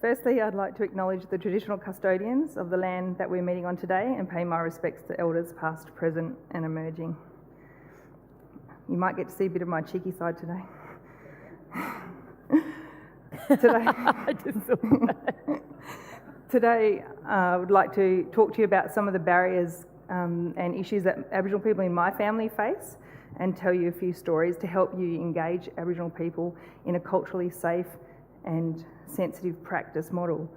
Firstly, I'd like to acknowledge the traditional custodians of the land that we're meeting on today and pay my respects to elders past, present and emerging. You might get to see a bit of my cheeky side today. Today, I would like to talk to you about some of the barriers and issues that Aboriginal people in my family face, and tell you a few stories to help you engage Aboriginal people in a culturally safe and sensitive practice model.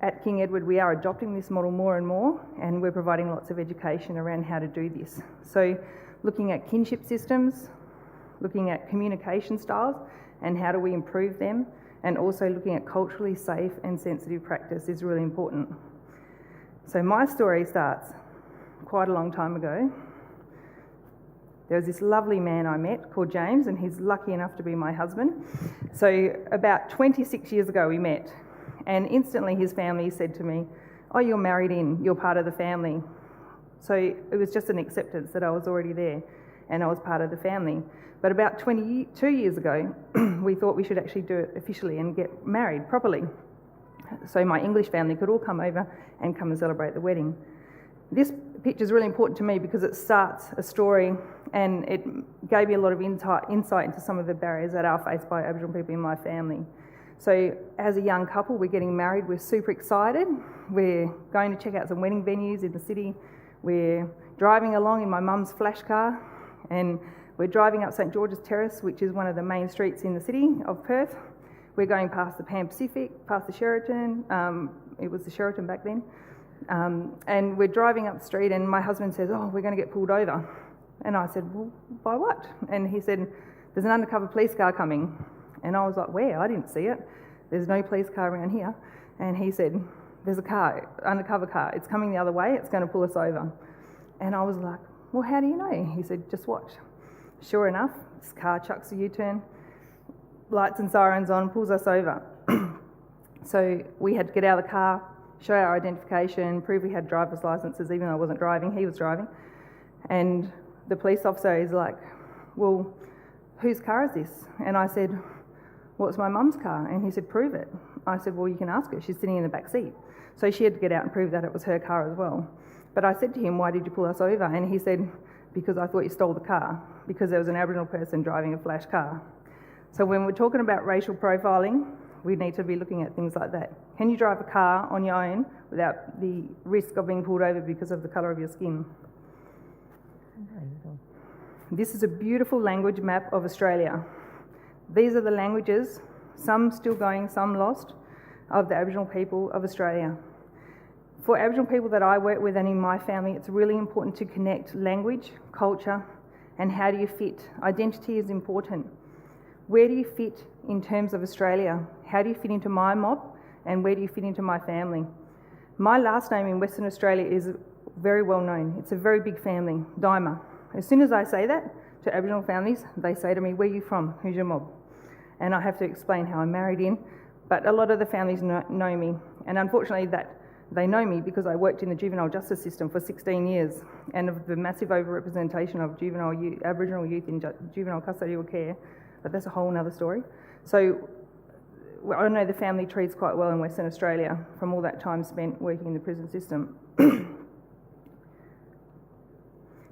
At King Edward, we are adopting this model more and more, and we're providing lots of education around how to do this. So looking at kinship systems, looking at communication styles and how do we improve them, and also looking at culturally safe and sensitive practice is really important. So my story starts quite a long time ago. There was this lovely man I met called James, and he's lucky enough to be my husband. So about 26 years ago we met, and instantly his family said to me, "Oh, you're married in, you're part of the family." So it was just an acceptance that I was already there and I was part of the family. But about 22 years ago, we thought we should actually do it officially and get married properly. So my English family could all come over and come and celebrate the wedding. This picture is really important to me because it starts a story, and it gave me a lot of insight into some of the barriers that are faced by Aboriginal people in my family. So as a young couple, we're getting married, we're super excited, we're going to check out some wedding venues in the city, we're driving along in my mum's flash car, and we're driving up St George's Terrace, which is one of the main streets in the city of Perth. We're going past the Pan Pacific, past the Sheraton, it was the Sheraton back then, and we're driving up the street and my husband says, "Oh, we're going to get pulled over." And I said, "Well, by what?" And he said, "There's an undercover police car coming." And I was like, "Where? I didn't see it. There's no police car around here." And he said, "There's a car, undercover car. It's coming the other way. It's going to pull us over." And I was like, "Well, how do you know?" He said, "Just watch." Sure enough, this car chucks a U-turn, lights and sirens on, pulls us over. So we had to get out of the car, show our identification, prove we had driver's licences, even though I wasn't driving, he was driving. And the police officer is like, "Well, whose car is this?" And I said, "Well, it's my mum's car." And he said, "Prove it." I said, "Well, you can ask her, she's sitting in the back seat." So she had to get out and prove that it was her car as well. But I said to him, "Why did you pull us over?" And he said, "Because I thought you stole the car, because there was an Aboriginal person driving a flash car." So when we're talking about racial profiling, we need to be looking at things like that. Can you drive a car on your own without the risk of being pulled over because of the colour of your skin? This is a beautiful language map of Australia. These are the languages, some still going, some lost, of the Aboriginal people of Australia. For Aboriginal people that I work with and in my family, it's really important to connect language, culture, and how do you fit. Identity is important. Where do you fit in terms of Australia? How do you fit into my mob, and where do you fit into my family? My last name in Western Australia is very well known. It's a very big family, Dimer. As soon as I say that to Aboriginal families, they say to me, "Where are you from? Who's your mob?" And I have to explain how I'm married in, but a lot of the families know me, and unfortunately that they know me because I worked in the juvenile justice system for 16 years, and of the massive overrepresentation of Aboriginal youth in juvenile custodial care, but that's a whole other story. So I know the family trees quite well in Western Australia from all that time spent working in the prison system.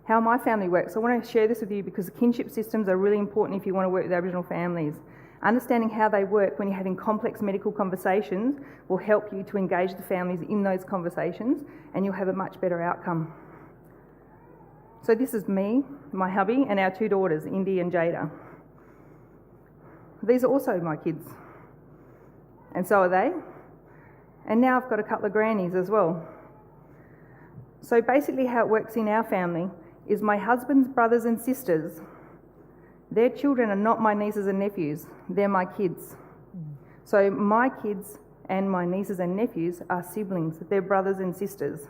How my family works, I want to share this with you because the kinship systems are really important if you want to work with Aboriginal families. Understanding how they work when you're having complex medical conversations will help you to engage the families in those conversations, and you'll have a much better outcome. So this is me, my hubby, and our two daughters, Indy and Jada. These are also my kids, and so are they. And now I've got a couple of grannies as well. So basically how it works in our family is my husband's brothers and sisters, their children are not my nieces and nephews, they're my kids. So my kids and my nieces and nephews are siblings, they're brothers and sisters.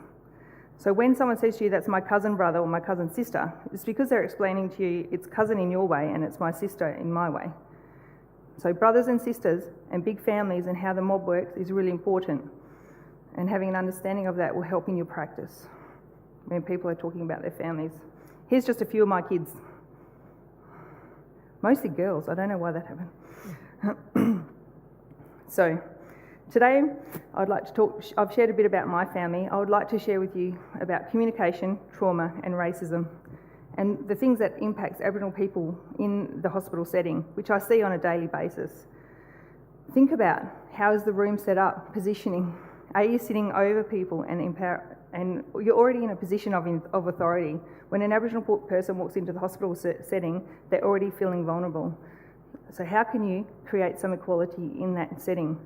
So when someone says to you, "That's my cousin brother or my cousin sister," it's because they're explaining to you, it's cousin in your way and it's my sister in my way. So brothers and sisters and big families and how the mob works is really important. And having an understanding of that will help in your practice. when people are talking about their families. Here's just a few of my kids. Mostly girls, I don't know why that happened. So, today I'd like to talk, I've shared a bit about my family. I would like to share with you about communication, trauma and racism, and the things that impacts Aboriginal people in the hospital setting, which I see on a daily basis. Think about, how is the room set up, positioning? Are you sitting over people and you're already in a position of authority? When an Aboriginal person walks into the hospital setting, they're already feeling vulnerable. So how can you create some equality in that setting?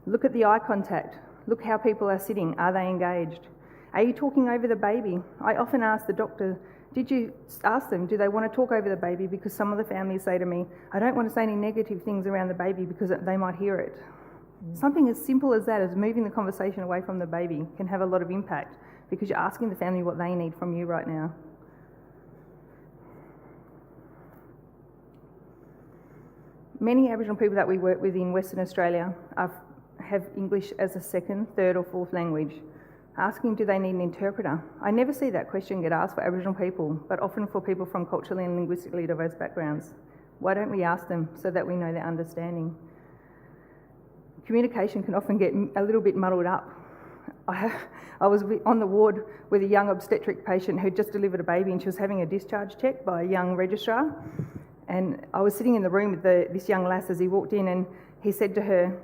Look at the eye contact. Look how people are sitting. Are they engaged? Are you talking over the baby? I often ask the doctor, did you ask them, do they want to talk over the baby? Because some of the families say to me, I don't want to say any negative things around the baby because they might hear it. Something as simple as that, as moving the conversation away from the baby, can have a lot of impact because you're asking the family what they need from you right now. Many Aboriginal people that we work with in Western Australia have English as a second, third or fourth language. Asking, do they need an interpreter? I never see that question get asked for Aboriginal people, but often for people from culturally and linguistically diverse backgrounds. Why don't we ask them so that we know their understanding? Communication can often get a little bit muddled up. I was on the ward with a young obstetric patient who'd just delivered a baby and she was having a discharge check by a young registrar. And I was sitting in the room with this young lass as he walked in, and he said to her,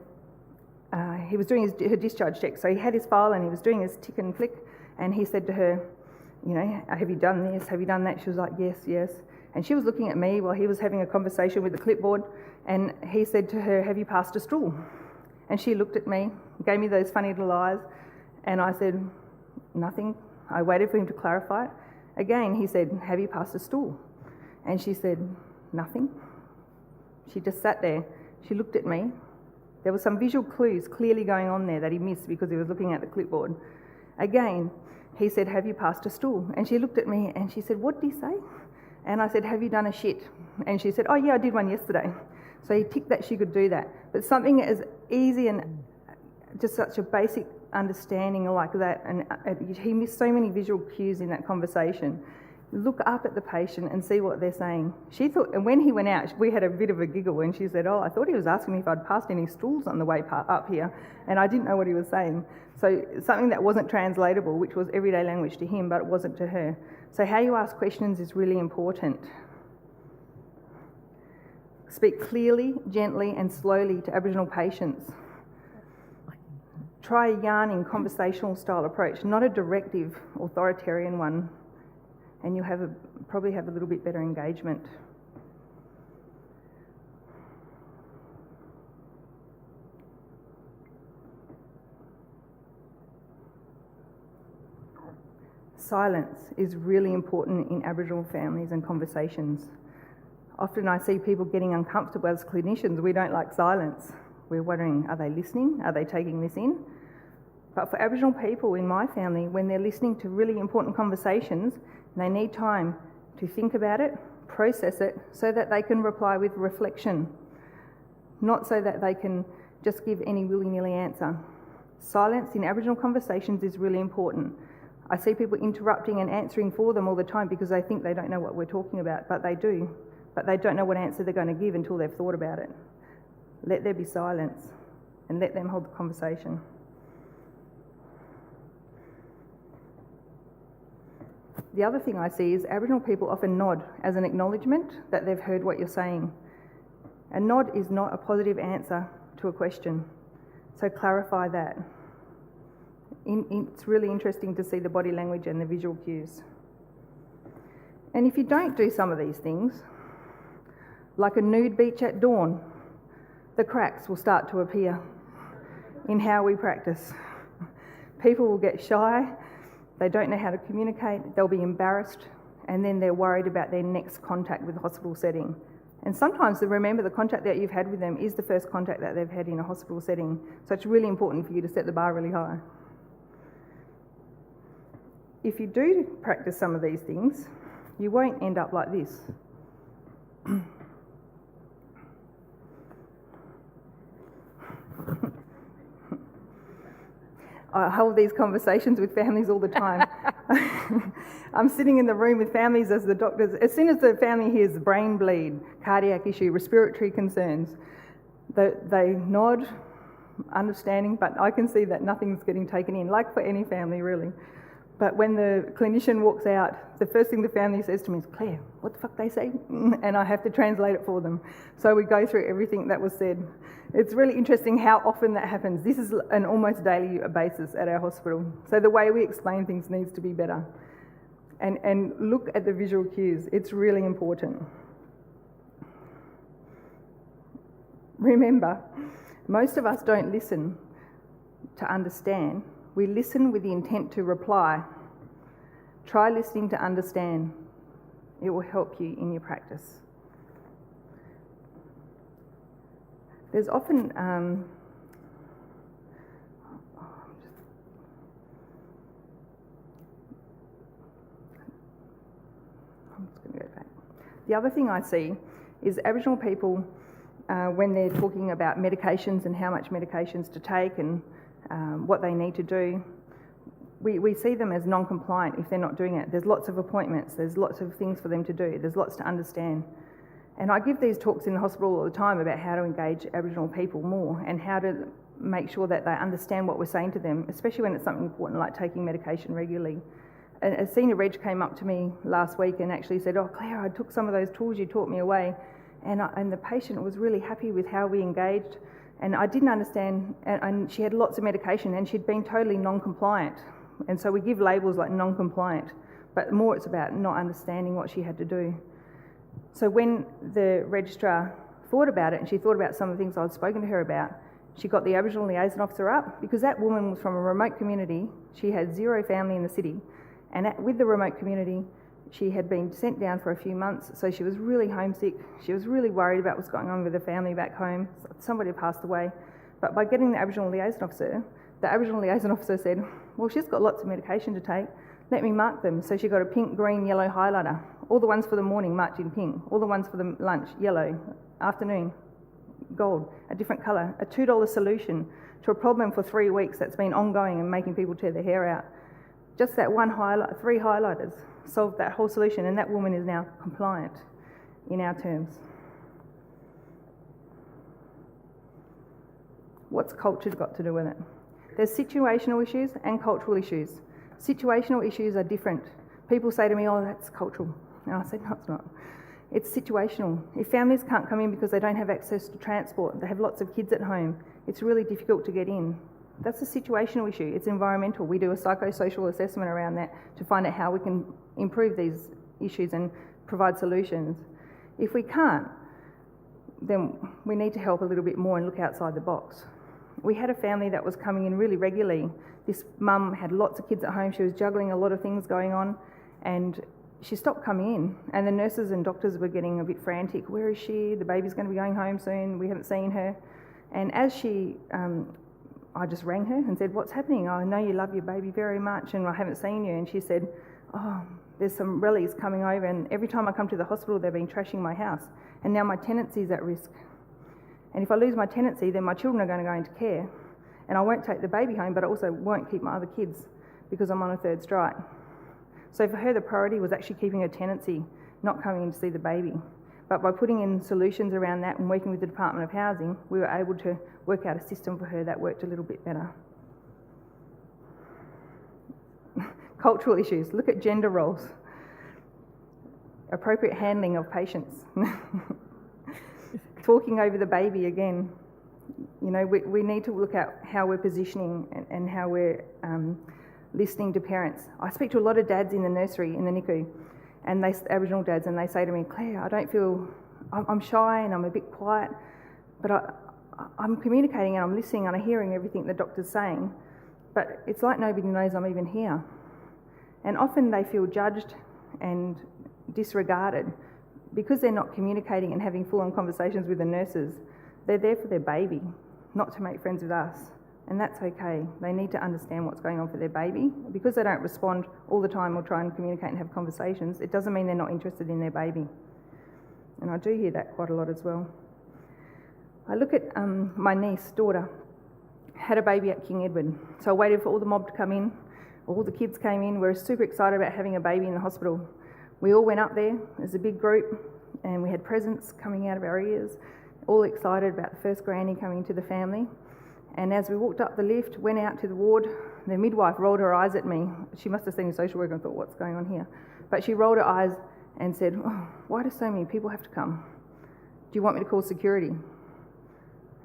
he was doing her discharge check, so he had his file and he was doing his tick and flick, and he said to her, you know, have you done this, have you done that? She was like, yes, yes. And she was looking at me while he was having a conversation with the clipboard, and he said to her, have you passed a stool? And she looked at me, gave me those funny little eyes, and I said, nothing. I waited for him to clarify it. Again, he said, have you passed a stool? And she said, nothing. She just sat there. She looked at me. There were some visual clues clearly going on there that he missed because he was looking at the clipboard. Again, he said, have you passed a stool? And she looked at me and she said, what did he say? And I said, have you done a shit? And she said, oh yeah, I did one yesterday. So he ticked that she could do that. But something as easy and just such a basic understanding like that, and he missed so many visual cues in that conversation. Look up at the patient and see what they're saying. She thought, and when he went out, we had a bit of a giggle when she said, oh, I thought he was asking me if I'd passed any stools on the way up here, and I didn't know what he was saying. So something that wasn't translatable, which was everyday language to him, but it wasn't to her. So how you ask questions is really important. Speak clearly, gently and slowly to Aboriginal patients. Try a yarning, conversational style approach, not a directive, authoritarian one, and you'll probably have a little bit better engagement. Silence is really important in Aboriginal families and conversations. Often I see people getting uncomfortable as clinicians. We don't like silence. We're wondering, are they listening? Are they taking this in? But for Aboriginal people in my family, when they're listening to really important conversations, they need time to think about it, process it, so that they can reply with reflection, not so that they can just give any willy-nilly answer. Silence in Aboriginal conversations is really important. I see people interrupting and answering for them all the time because they think they don't know what we're talking about, but they do. But they don't know what answer they're going to give until they've thought about it. Let there be silence and let them hold the conversation. The other thing I see is Aboriginal people often nod as an acknowledgement that they've heard what you're saying. A nod is not a positive answer to a question, so clarify that. It's really interesting to see the body language and the visual cues. And if you don't do some of these things, like a nude beach at dawn, the cracks will start to appear in how we practice. People will get shy, they don't know how to communicate, they'll be embarrassed, and then they're worried about their next contact with the hospital setting. And sometimes, remember, the contact that you've had with them is the first contact that they've had in a hospital setting, so it's really important for you to set the bar really high. If you do practice some of these things, you won't end up like this. I hold these conversations with families all the time. I'm sitting in the room with families as the doctors. As soon as the family hears brain bleed, cardiac issue, respiratory concerns, they nod, understanding, but I can see that nothing's getting taken in, like for any family really. But when the clinician walks out, the first thing the family says to me is, "Claire, what the fuck they say?" And I have to translate it for them. So we go through everything that was said. It's really interesting how often that happens. This is an almost daily basis at our hospital. So the way we explain things needs to be better. And look at the visual cues. It's really important. Remember, most of us don't listen to understand. We listen with the intent to reply. Try listening to understand. It will help you in your practice. There's often I'm just going to go back. The other thing I see is Aboriginal people, when they're talking about medications and how much medications to take and what they need to do, we see them as non-compliant if they're not doing it. There's lots of appointments, there's lots of things for them to do, there's lots to understand. And I give these talks in the hospital all the time about how to engage Aboriginal people more and how to make sure that they understand what we're saying to them, especially when it's something important like taking medication regularly. A senior reg came up to me last week and actually said, "Oh, Claire, I took some of those tools you taught me away." And the patient was really happy with how we engaged. And I didn't understand, and she had lots of medication and she'd been totally non-compliant. And so we give labels like non-compliant, but more it's about not understanding what she had to do. So when the registrar thought about it, and she thought about some of the things I'd spoken to her about, she got the Aboriginal liaison officer up, because that woman was from a remote community. She had zero family in the city, and with the remote community, she had been sent down for a few months, so she was really homesick. She was really worried about what's going on with her family back home. Somebody had passed away. But by getting the Aboriginal liaison officer said, "Well, she's got lots of medication to take. Let me mark them." So she got a pink, green, yellow highlighter. All the ones for the morning marked in pink. All the ones for the lunch, yellow. Afternoon, gold, a different colour. A $2 solution to a problem for 3 weeks that's been ongoing and making people tear their hair out. Just that one highlight, 3 highlighters, solved that whole solution, and that woman is now compliant in our terms. What's culture got to do with it? There's situational issues and cultural issues. Situational issues are different. People say to me, "Oh, that's cultural." And I said, "No, it's not. It's situational. If families can't come in because they don't have access to transport, they have lots of kids at home, it's really difficult to get in. That's a situational issue. It's environmental. We do a psychosocial assessment around that to find out how we can improve these issues and provide solutions. If we can't, then we need to help a little bit more and look outside the box. We had a family that was coming in really regularly. This mum had lots of kids at home. She was juggling a lot of things going on, and she stopped coming in, and the nurses and doctors were getting a bit frantic. "Where is she? The baby's going to be going home soon. We haven't seen her." And as she, I just rang her and said, "What's happening? I know you love your baby very much and I haven't seen you." And she said, "Oh, there's some rallies coming over, and every time I come to the hospital they've been trashing my house, and now my tenancy's at risk. And if I lose my tenancy, then my children are going to go into care, and I won't take the baby home, but I also won't keep my other kids because I'm on a 3rd strike." So for her, the priority was actually keeping her tenancy, not coming in to see the baby. But by putting in solutions around that and working with the Department of Housing, we were able to work out a system for her that worked a little bit better. Cultural issues. Look at gender roles. Appropriate handling of patients. Talking over the baby again. You know, we need to look at how we're positioning and how we're listening to parents. I speak to a lot of dads in the nursery, in the NICU, and Aboriginal dads, and they say to me, "Claire, I don't feel, I'm shy and I'm a bit quiet, but I'm communicating and I'm listening and I'm hearing everything the doctor's saying, but it's like nobody knows I'm even here." And often they feel judged and disregarded because they're not communicating and having full-on conversations with the nurses. They're there for their baby, not to make friends with us. And that's okay. They need to understand what's going on for their baby. Because they don't respond all the time or try and communicate and have conversations, it doesn't mean they're not interested in their baby. And I do hear that quite a lot as well. I look at my niece, daughter, had a baby at King Edward. So I waited for all the mob to come in. All the kids came in. We were super excited about having a baby in the hospital. We all went up there as a big group, and we had presents coming out of our ears, all excited about the first granny coming into the family. And as we walked up the lift, went out to the ward, the midwife rolled her eyes at me. She must have seen a social worker and thought, what's going on here? But she rolled her eyes and said, oh, why do so many people have to come? Do you want me to call security?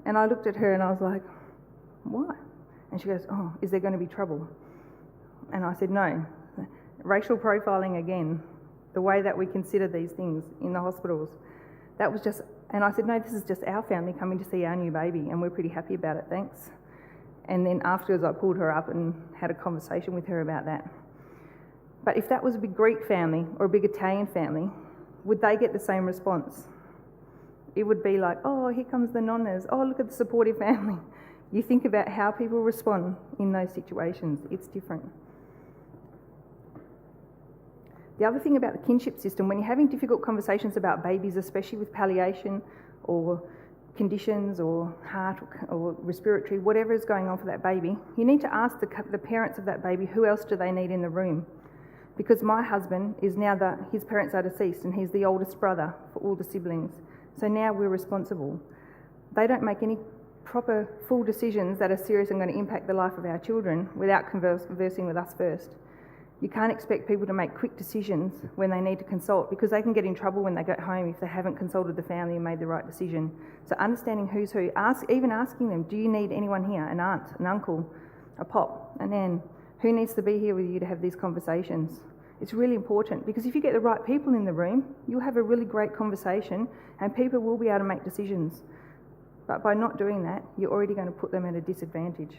And I looked at her and I was like, why? And she goes, oh, is there going to be trouble? And I said, no. Racial profiling again, the way that we consider these things in the hospitals, that was just, and I said, no, this is just our family coming to see our new baby and we're pretty happy about it, thanks. And then afterwards I pulled her up and had a conversation with her about that. But if that was a big Greek family or a big Italian family, would they get the same response? It would be like, oh, here comes the nonnas, oh, look at the supportive family. You think about how people respond in those situations, it's different. The other thing about the kinship system, when you're having difficult conversations about babies, especially with palliation or conditions or heart or respiratory, whatever is going on for that baby, you need to ask the parents of that baby, who else do they need in the room? Because my husband is now his parents are deceased and he's the oldest brother for all the siblings. So now we're responsible. They don't make any proper full decisions that are serious and going to impact the life of our children without conversing with us first. You can't expect people to make quick decisions when they need to consult, because they can get in trouble when they go home if they haven't consulted the family and made the right decision. So understanding who's who, even asking them, do you need anyone here? An aunt, an uncle, a pop, an nan? Who needs to be here with you to have these conversations? It's really important, because if you get the right people in the room, you'll have a really great conversation and people will be able to make decisions. But by not doing that, you're already going to put them at a disadvantage.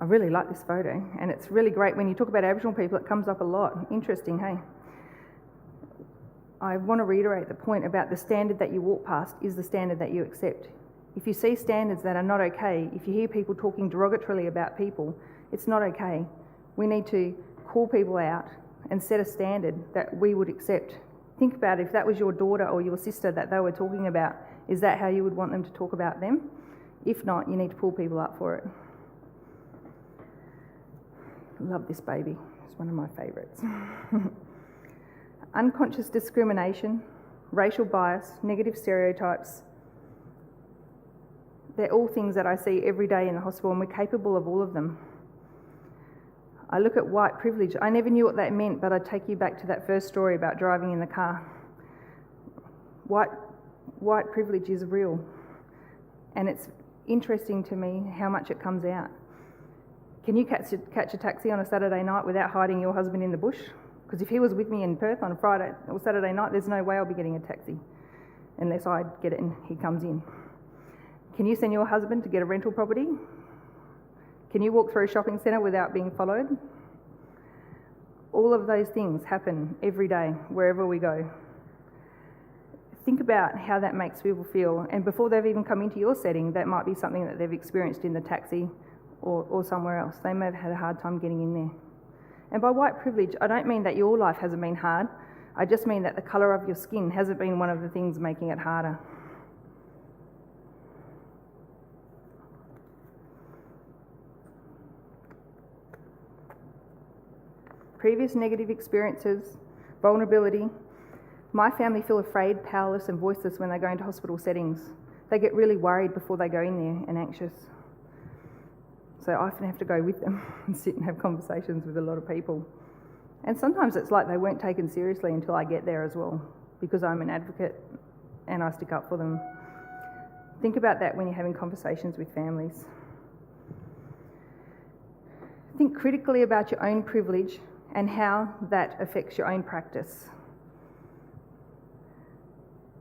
I really like this photo, and it's really great when you talk about Aboriginal people, it comes up a lot. Interesting, hey? I want to reiterate the point about the standard that you walk past is the standard that you accept. If you see standards that are not okay, if you hear people talking derogatorily about people, it's not okay. We need to call people out and set a standard that we would accept. Think about it, if that was your daughter or your sister that they were talking about, is that how you would want them to talk about them? If not, you need to pull people up for it. Love this baby, it's one of my favourites. Unconscious discrimination, racial bias, negative stereotypes, they're all things that I see every day in the hospital, and we're capable of all of them. I look at white privilege. I never knew what that meant, but I take you back to that first story about driving in the car. White privilege is real, and it's interesting to me how much it comes out. Can you catch a taxi on a Saturday night without hiding your husband in the bush? Because if he was with me in Perth on Friday or Saturday night, there's no way I'll be getting a taxi unless I get it and he comes in. Can you send your husband to get a rental property? Can you walk through a shopping centre without being followed? All of those things happen every day, wherever we go. Think about how that makes people feel, and before they've even come into your setting, that might be something that they've experienced in the taxi or somewhere else. They may have had a hard time getting in there. And by white privilege, I don't mean that your life hasn't been hard. I just mean that the colour of your skin hasn't been one of the things making it harder. Previous negative experiences, vulnerability. My family feel afraid, powerless and voiceless when they go into hospital settings. They get really worried before they go in there and anxious. So I often have to go with them and sit and have conversations with a lot of people. And sometimes it's like they weren't taken seriously until I get there as well, because I'm an advocate and I stick up for them. Think about that when you're having conversations with families. Think critically about your own privilege and how that affects your own practice.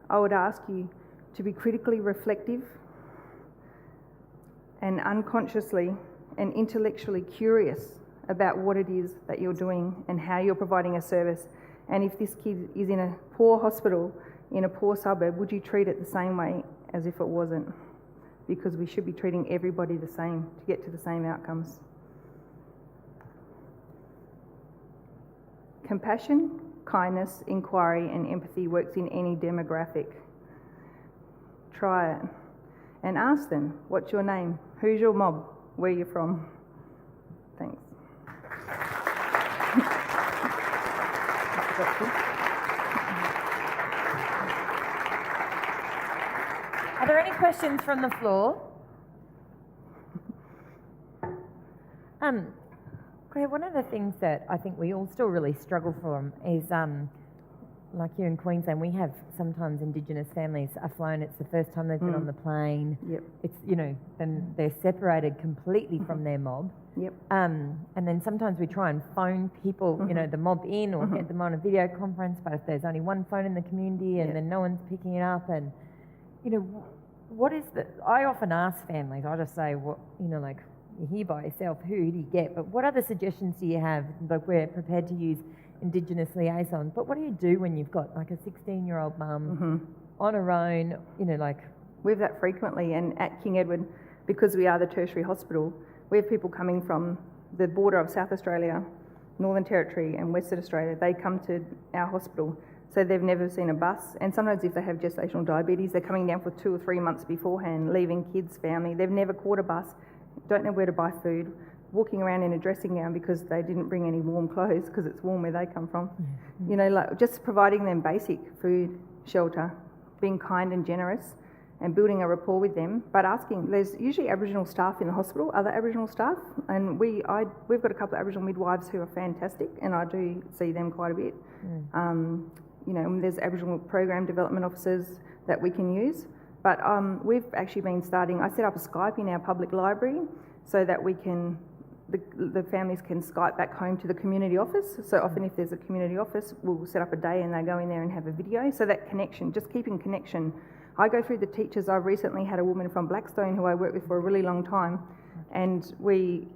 I would ask you to be critically reflective and unconsciously and intellectually curious about what it is that you're doing and how you're providing a service. And if this kid is in a poor hospital, in a poor suburb, would you treat it the same way as if it wasn't? Because we should be treating everybody the same to get to the same outcomes. Compassion, kindness, inquiry and empathy works in any demographic. Try it. and ask them, what's your name? Who's your mob? Where are you from? Thanks. Are there any questions from the floor? Claire, one of the things that I think we all still really struggle from is, like you in Queensland, we have sometimes Indigenous families are flown, it's the first time they've been on the plane. Yep. It's, then they're separated completely from their mob. Yep. And then sometimes we try and phone people, the mob in or get them on a video conference, but if there's only one phone in the community and then no one's picking it up and, what is I often ask families, I just say, like, you're here by yourself, who do you get? But what other suggestions do you have? Like, we're prepared to use Indigenous liaisons, but what do you do when you've got like a 16-year-old mum on her own, We have that frequently, and at King Edward, because we are the tertiary hospital, we have people coming from the border of South Australia, Northern Territory and Western Australia. They come to our hospital, so they've never seen a bus, and sometimes if they have gestational diabetes, they're coming down for 2 or 3 months beforehand, leaving kids, family. They've never caught a bus, don't know where to buy food, walking around in a dressing gown because they didn't bring any warm clothes because it's warm where they come from. Just providing them basic food, shelter, being kind and generous and building a rapport with them, but asking, there's usually Aboriginal staff in the hospital, other Aboriginal staff, and we've got a couple of Aboriginal midwives who are fantastic, and I do see them quite a bit. There's Aboriginal program development officers that we can use. But we've actually been I set up a Skype in our public library so that we can, the families can Skype back home to the community office. So often if there's a community office, we'll set up a day and they go in there and have a video. So that connection, just keeping connection. I go through the teachers. I've recently had a woman from Blackstone who I worked with for a really long time, and we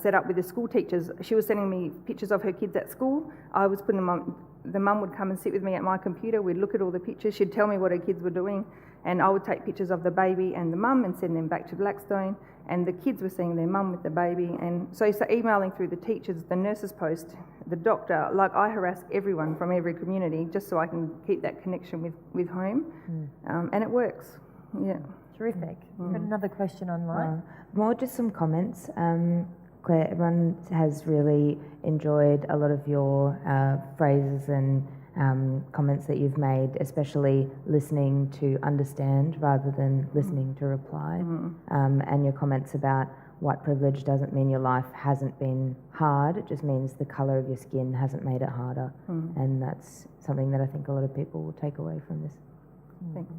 set up with the school teachers. She was sending me pictures of her kids at school. I was putting them on, the mum would come and sit with me at my computer. We'd look at all the pictures. She'd tell me what her kids were doing. And I would take pictures of the baby and the mum and send them back to Blackstone, and the kids were seeing their mum with the baby. And so emailing through the teachers, the nurses post, the doctor, I harass everyone from every community just so I can keep that connection with home. And it works. Yeah. Terrific. Got another question online? More just some comments. Claire, everyone has really enjoyed a lot of your phrases and comments that you've made, especially listening to understand rather than listening to reply. And your comments about white privilege doesn't mean your life hasn't been hard, it just means the colour of your skin hasn't made it harder. And that's something that I think a lot of people will take away from this. Thanks.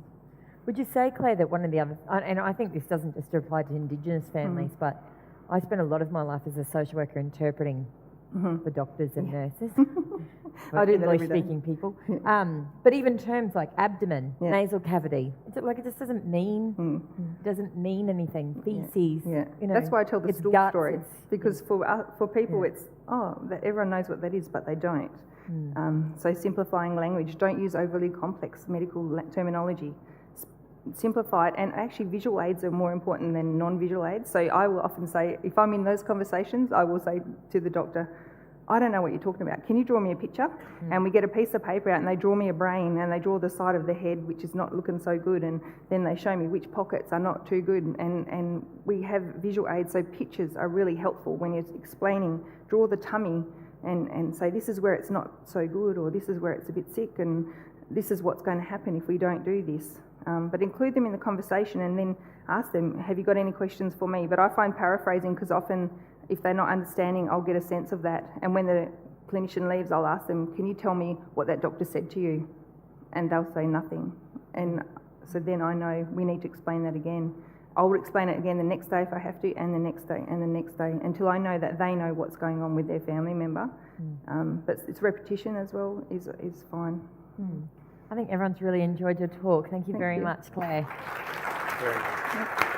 Would you say, Claire, that one of the other, and I think this doesn't just apply to Indigenous families, but I spent a lot of my life as a social worker interpreting for doctors and nurses. I do that every day. English-speaking people. But even terms like abdomen, nasal cavity, it just doesn't mean anything. Feces. That's why I tell the stool guts, story, because for people it's that everyone knows what that is, but they don't. So simplifying language. Don't use overly complex medical terminology. Simplify it, and actually visual aids are more important than non-visual aids. So I will often say, if I'm in those conversations, I will say to the doctor, I don't know what you're talking about. Can you draw me a picture? And we get a piece of paper out and they draw me a brain and they draw the side of the head, which is not looking so good, and then they show me which pockets are not too good, and we have visual aids, so pictures are really helpful when you're explaining. Draw the tummy and say this is where it's not so good, or this is where it's a bit sick, and this is what's going to happen if we don't do this. But include them in the conversation and then ask them, have you got any questions for me? But I find paraphrasing, because often if they're not understanding, I'll get a sense of that. And when the clinician leaves, I'll ask them, can you tell me what that doctor said to you? And they'll say nothing. And so then I know we need to explain that again. I'll explain it again the next day if I have to, and the next day, and the next day, until I know that they know what's going on with their family member. But it's repetition as well is fine. I think everyone's really enjoyed your talk. Thank you very much, Claire. Yep.